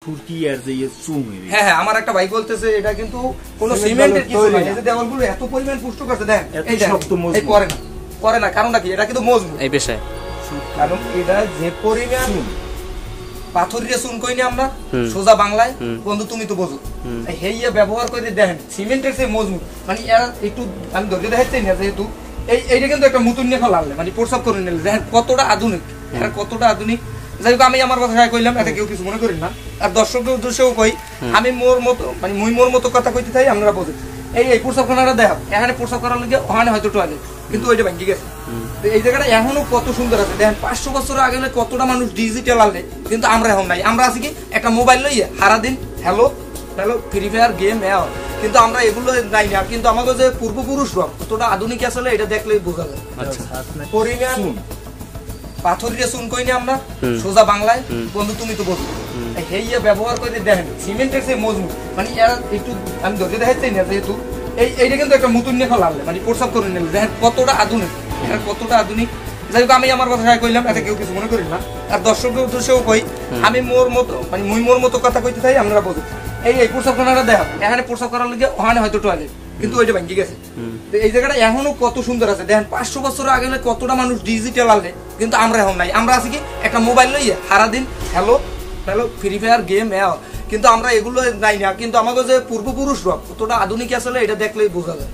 ফুরকি আর যে চুন। হ্যাঁ হ্যাঁ, আমার একটা ভাই বলতেছে এটা কিন্তু কোনো সিমেন্টের কিছু না, এই যে দেওয়ালগুলো এত পরিমাণ পুষ্ট করছে দেন, এই শক্ত মজবুত করে না, কারণটা কি? এটা কিন্তু মজবুত এই বিষয়ে, কারণ এটা যে পরিমাণ পাথর দিয়ে চুন কইনি আমরা সোজা বাংলায়, বন্ধু তুমি তো বোঝো, হেইয়া ব্যবহার করে দেখেন সিমেন্টের সে মজবুত, মানে এরা একটু আমি ধৈর্য দেখাচ্ছি না, যেহেতু এইটা কিন্তু একটা মুতুন নিয়ে ফেলালে মানে প্রসাব করে নিলে দেখেন কতটা আধুনিক, এটা কতটা আধুনিক। যাই হোক, আমি আমার কথা কইলাম, এটা কেউ কিছু মনে করেন না, আর দর্শকদের উদ্দেশ্যেও কই, আমি মোর মতো মানে মুই মোর মতো কথা কইতে চাই, আপনারা বোঝেন। এই প্রসাবখানাটা দেখো, এখানে প্রসাব করার লাগে ওখানে হয়তো টয়লেট, কিন্তু ওইটা ভেঙে গেছে। এই জায়গাটা এখনো কত সুন্দর আছে দেখেন, 500 বছর আগে কতটা মানুষ ডিজিটাল আনলে, কিন্তু আমরা এখন নাই। আমরা আছি কি একটা মোবাইল লইয়ে সারাদিন hello hello free fire game, কিন্তু আমরা এগুলো নাই না, কিন্তু আমাকে যে পূর্বপুরুষরা কতটা আধুনিক আসলে এটা দেখলেই বোঝা যায়। পরিমাণ পাথর দিয়ে চুন কইনি আমরা সোজা বাংলায়, বন্ধু তুমি তো বোঝো, হেইয়া ব্যবহার করে দেখেন সিমেন্টের সে মজবুত, মানে এরা একটু আমি ধৈর্য দেখাচ্ছি না, যেহেতু এইটা কিন্তু একটা মুতুন নিয়ে ফেলালে মানে প্রসাব করে নিলে দেখেন কতটা আধুনিক, এটা কতটা আধুনিক। যাই হোক, আমি আমার কথা কইলাম, এটা কেউ কিছু মনে করেন না, আর দর্শকদের উদ্দেশ্যেও কই, আমি মোর মতো মানে মুই মোর মতো কথা কইতে চাই, আপনারা বোঝেন। এই প্রসাবখানাটা দেখো, এখানে প্রসাব করার লাগে ওখানে হয়তো টয়লেট, কিন্তু ওইটা ভেঙে গেছে। এই জায়গাটা এখনো কত সুন্দর আছে দেখেন, 500 বছর আগে কতটা মানুষ ডিজিটাল আনলে, কিন্তু আমরা এখন নাই। আমরা আছি কি একটা মোবাইল লইয়ে সারাদিন hello hello free fire game, কিন্তু আমরা এগুলো নাই না, কিন্তু আমাকে যে পূর্বপুরুষরা কতটা আধুনিক আসলে এটা দেখলেই বোঝা যায়।